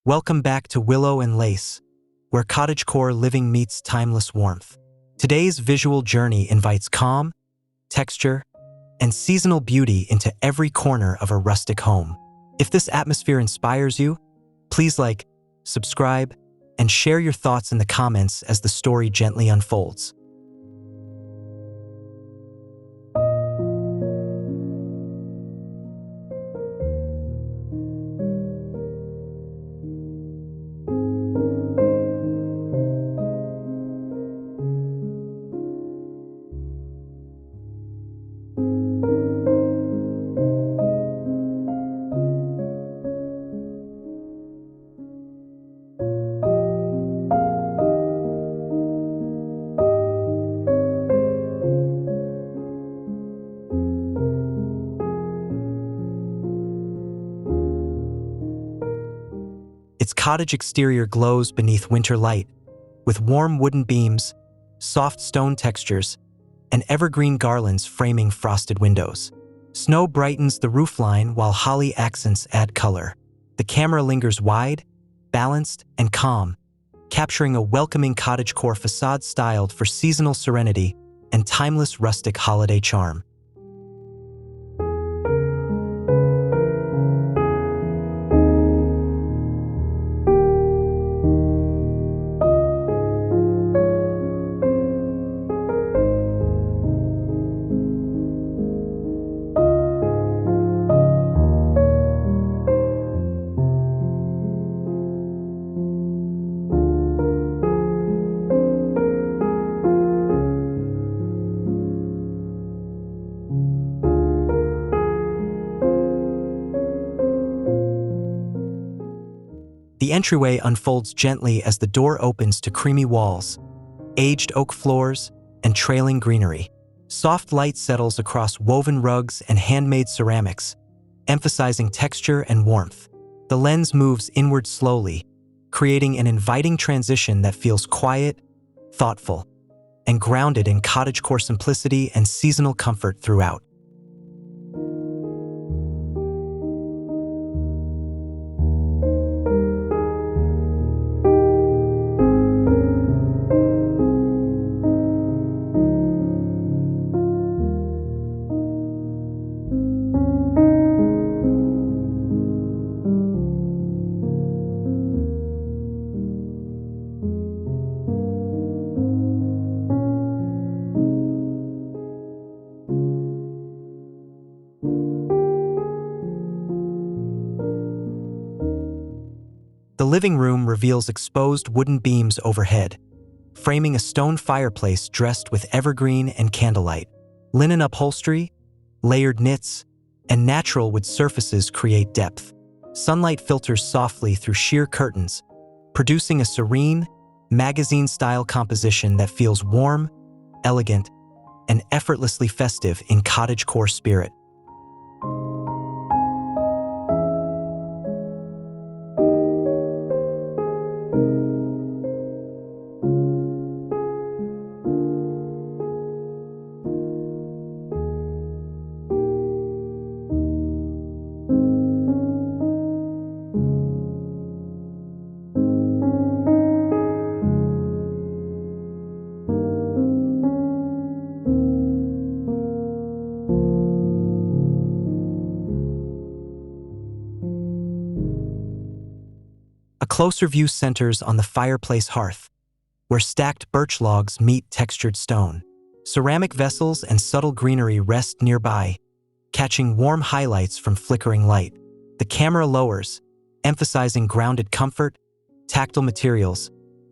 Welcome back to Willow and Lace, where cottagecore living meets timeless warmth. Today's visual journey invites calm, texture, and seasonal beauty into every corner of a rustic home. If this atmosphere inspires you, please like, subscribe, and share your thoughts in the comments as the story gently unfolds. Its cottage exterior glows beneath winter light, with warm wooden beams, soft stone textures, and evergreen garlands framing frosted windows. Snow brightens the roofline while holly accents add color. The camera lingers wide, balanced, and calm, capturing a welcoming cottagecore facade styled for seasonal serenity and timeless rustic holiday charm. The entryway unfolds gently as the door opens to creamy walls, aged oak floors, and trailing greenery. Soft light settles across woven rugs and handmade ceramics, emphasizing texture and warmth. The lens moves inward slowly, creating an inviting transition that feels quiet, thoughtful, and grounded in cottagecore simplicity and seasonal comfort throughout. The living room reveals exposed wooden beams overhead, framing a stone fireplace dressed with evergreen and candlelight. Linen upholstery, layered knits, and natural wood surfaces create depth. Sunlight filters softly through sheer curtains, producing a serene, magazine-style composition that feels warm, elegant, and effortlessly festive in cottagecore spirit. A closer view centers on the fireplace hearth, where stacked birch logs meet textured stone. Ceramic vessels and subtle greenery rest nearby, catching warm highlights from flickering light. The camera lowers, emphasizing grounded comfort, tactile materials,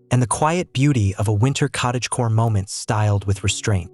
and the quiet beauty of a winter cottagecore moment styled with restraint.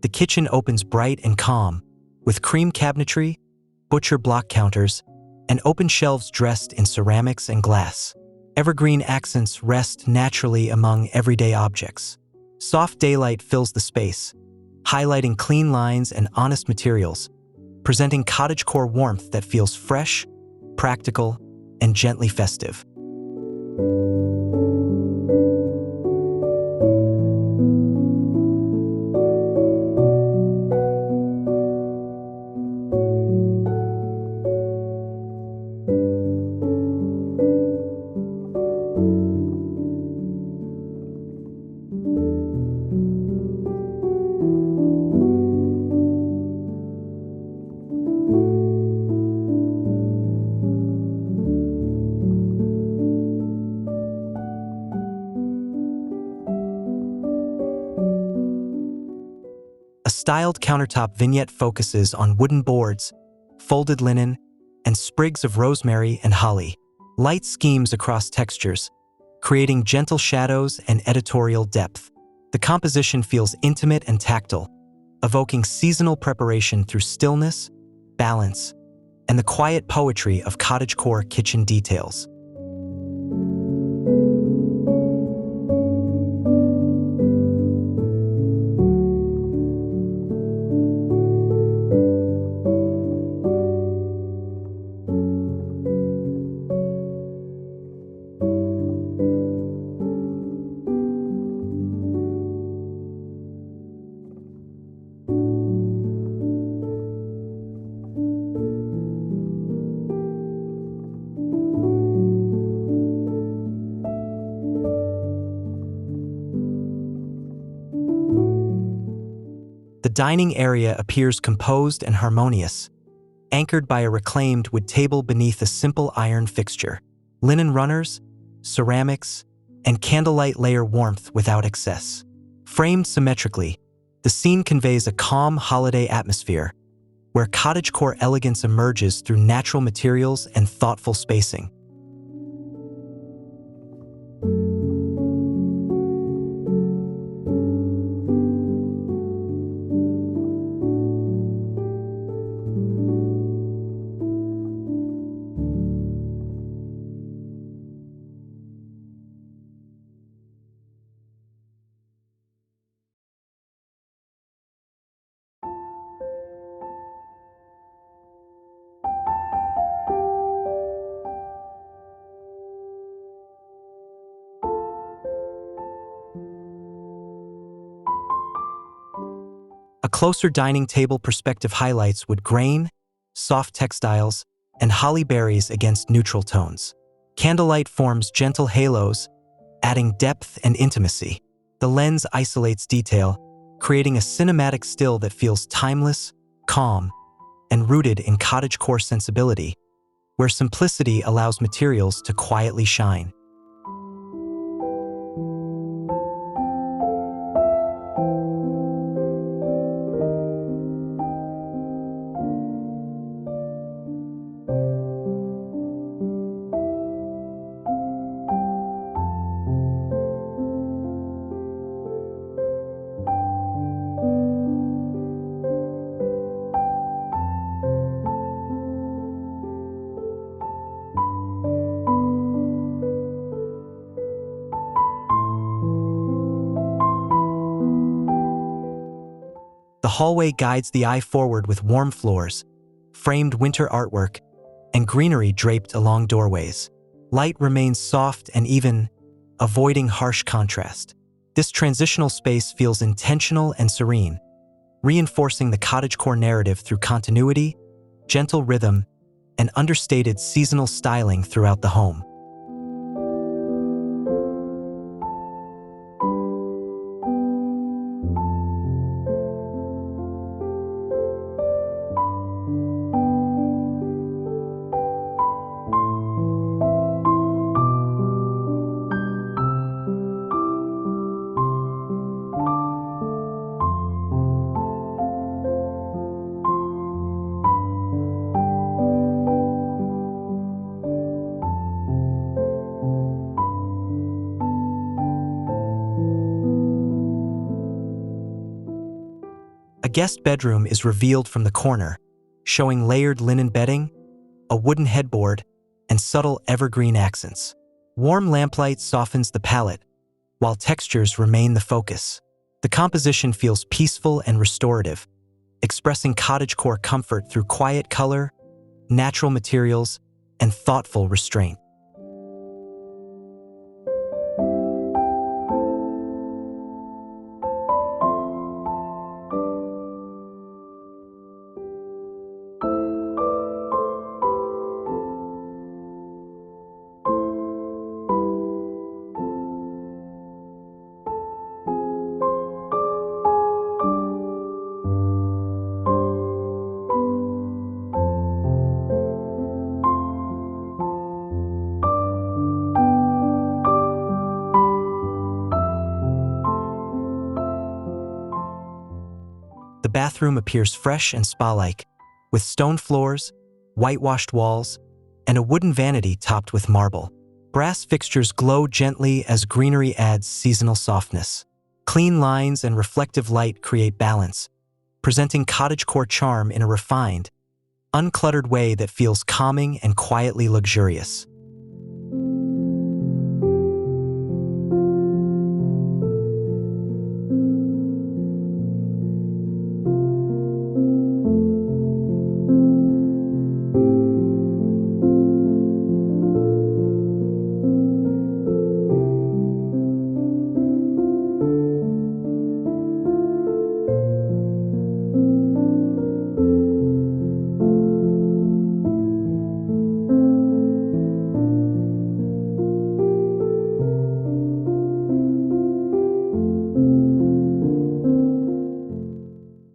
The kitchen opens bright and calm, with cream cabinetry, butcher block counters, and open shelves dressed in ceramics and glass. Evergreen accents rest naturally among everyday objects. Soft daylight fills the space, highlighting clean lines and honest materials, presenting cottagecore warmth that feels fresh, practical, and gently festive. A styled countertop vignette focuses on wooden boards, folded linen, and sprigs of rosemary and holly. Light schemes across textures, creating gentle shadows and editorial depth. The composition feels intimate and tactile, evoking seasonal preparation through stillness, balance, and the quiet poetry of cottagecore kitchen details. The dining area appears composed and harmonious, anchored by a reclaimed wood table beneath a simple iron fixture. Linen runners, ceramics, and candlelight layer warmth without excess. Framed symmetrically, the scene conveys a calm holiday atmosphere, where cottagecore elegance emerges through natural materials and thoughtful spacing. A closer dining table perspective highlights wood grain, soft textiles, and holly berries against neutral tones. Candlelight forms gentle halos, adding depth and intimacy. The lens isolates detail, creating a cinematic still that feels timeless, calm, and rooted in cottagecore sensibility, where simplicity allows materials to quietly shine. The hallway guides the eye forward with warm floors, framed winter artwork, and greenery draped along doorways. Light remains soft and even, avoiding harsh contrast. This transitional space feels intentional and serene, reinforcing the cottagecore narrative through continuity, gentle rhythm, and understated seasonal styling throughout the home. guest bedroom is revealed from the corner, showing layered linen bedding, a wooden headboard, and subtle evergreen accents. Warm lamplight softens the palette, while textures remain the focus. The composition feels peaceful and restorative, expressing cottagecore comfort through quiet color, natural materials, and thoughtful restraint. The bathroom appears fresh and spa-like, with stone floors, whitewashed walls, and a wooden vanity topped with marble. Brass fixtures glow gently as greenery adds seasonal softness. Clean lines and reflective light create balance, presenting cottagecore charm in a refined, uncluttered way that feels calming and quietly luxurious.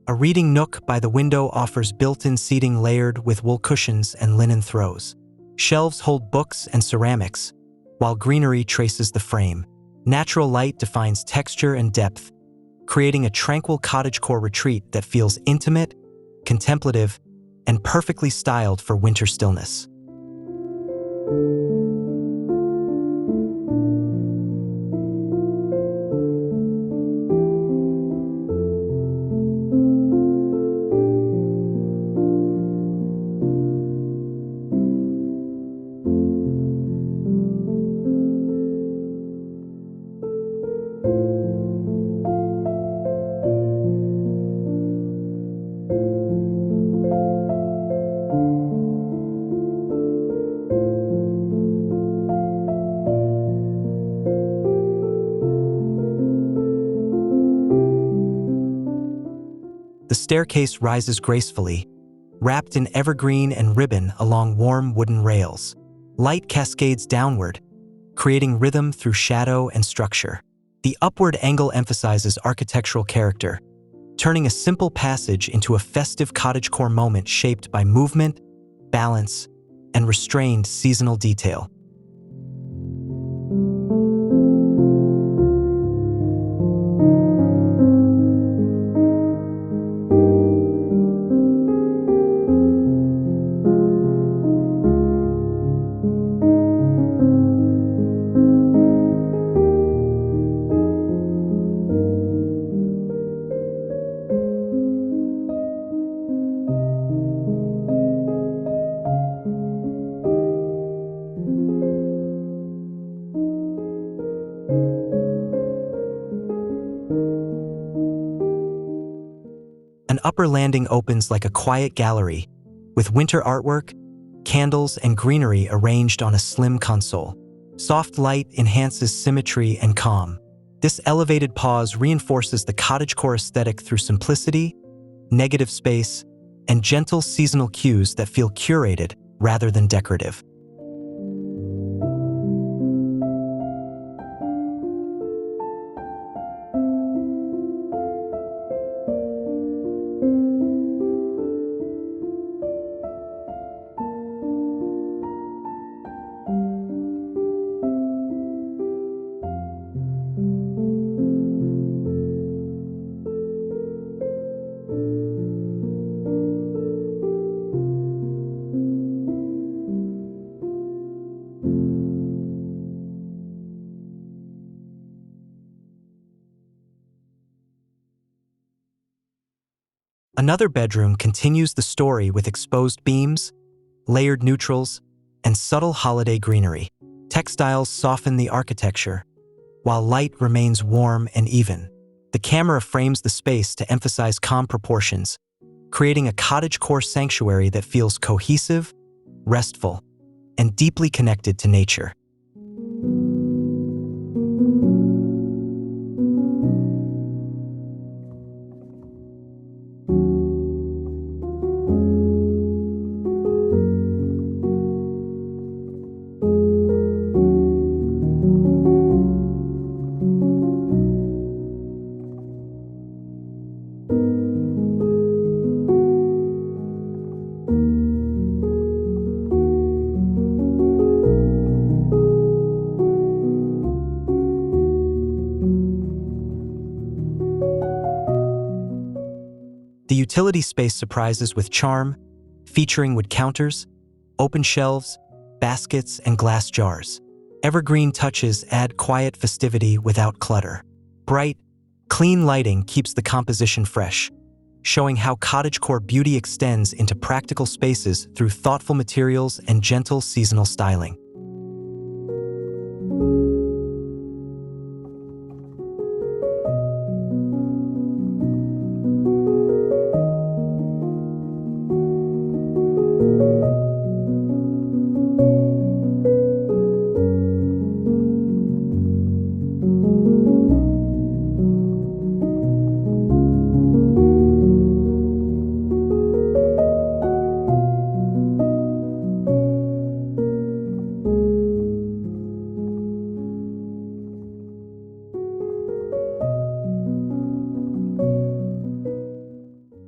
A reading nook by the window offers built-in seating layered with wool cushions and linen throws. Shelves hold books and ceramics, while greenery traces the frame. Natural light defines texture and depth, creating a tranquil cottagecore retreat that feels intimate, contemplative, and perfectly styled for winter stillness. The staircase rises gracefully, wrapped in evergreen and ribbon along warm wooden rails. Light cascades downward, creating rhythm through shadow and structure. The upward angle emphasizes architectural character, turning a simple passage into a festive cottagecore moment shaped by movement, balance, and restrained seasonal detail. An upper landing opens like a quiet gallery, with winter artwork, candles, and greenery arranged on a slim console. Soft light enhances symmetry and calm. This elevated pause reinforces the cottagecore aesthetic through simplicity, negative space, and gentle seasonal cues that feel curated rather than decorative. Another bedroom continues the story with exposed beams, layered neutrals, and subtle holiday greenery. Textiles soften the architecture, while light remains warm and even. The camera frames the space to emphasize calm proportions, creating a cottagecore sanctuary that feels cohesive, restful, and deeply connected to nature. The utility space surprises with charm, featuring wood counters, open shelves, baskets, and glass jars. Evergreen touches add quiet festivity without clutter. Bright, clean lighting keeps the composition fresh, showing how cottagecore beauty extends into practical spaces through thoughtful materials and gentle seasonal styling.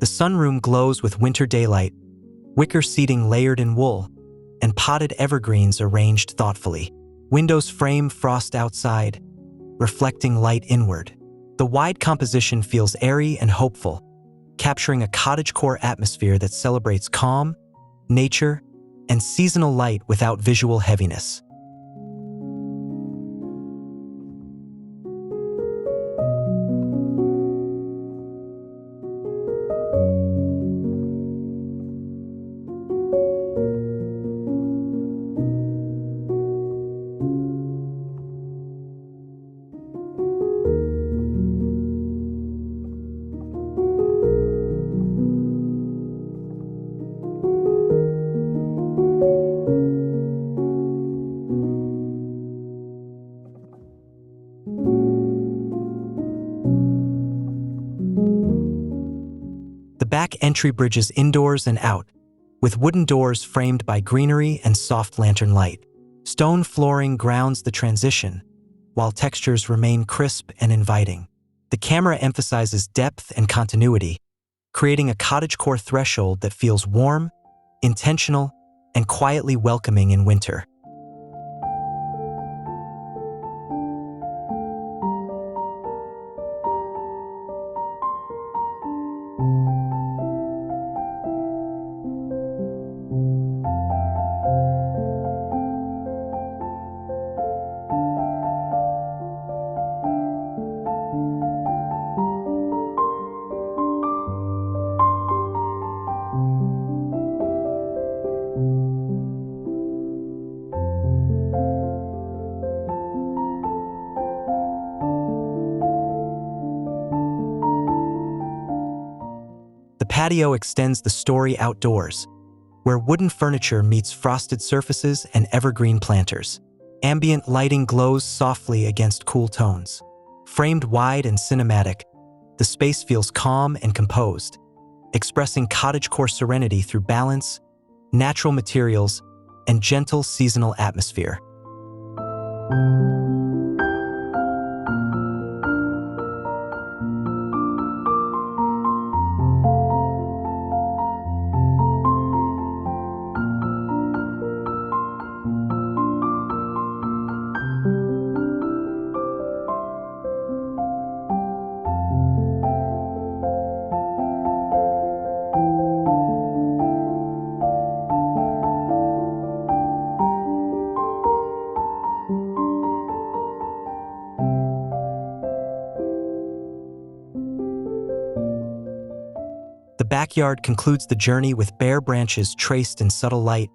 The sunroom glows with winter daylight, wicker seating layered in wool, and potted evergreens arranged thoughtfully. Windows frame frost outside, reflecting light inward. The wide composition feels airy and hopeful, capturing a cottagecore atmosphere that celebrates calm, nature, and seasonal light without visual heaviness. The back entry bridges indoors and out, with wooden doors framed by greenery and soft lantern light. Stone flooring grounds the transition, while textures remain crisp and inviting. The camera emphasizes depth and continuity, creating a cottagecore threshold that feels warm, intentional, and quietly welcoming in winter. The patio extends the story outdoors, where wooden furniture meets frosted surfaces and evergreen planters. Ambient lighting glows softly against cool tones. Framed wide and cinematic, the space feels calm and composed, expressing cottagecore serenity through balance, natural materials, and gentle seasonal atmosphere. The backyard concludes the journey with bare branches traced in subtle light,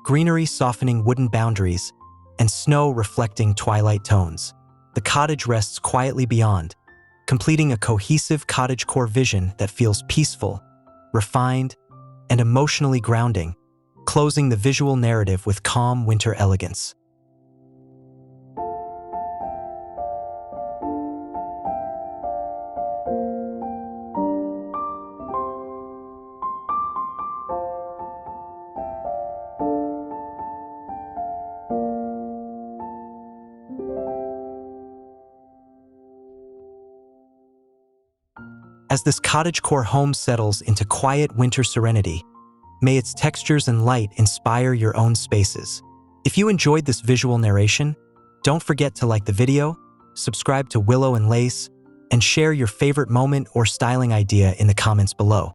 greenery softening wooden boundaries, and snow reflecting twilight tones. The cottage rests quietly beyond, completing a cohesive cottagecore vision that feels peaceful, refined, and emotionally grounding, closing the visual narrative with calm winter elegance. As this cottagecore home settles into quiet winter serenity, may its textures and light inspire your own spaces. If you enjoyed this visual narration, don't forget to like the video, subscribe to Willow and Lace, and share your favorite moment or styling idea in the comments below.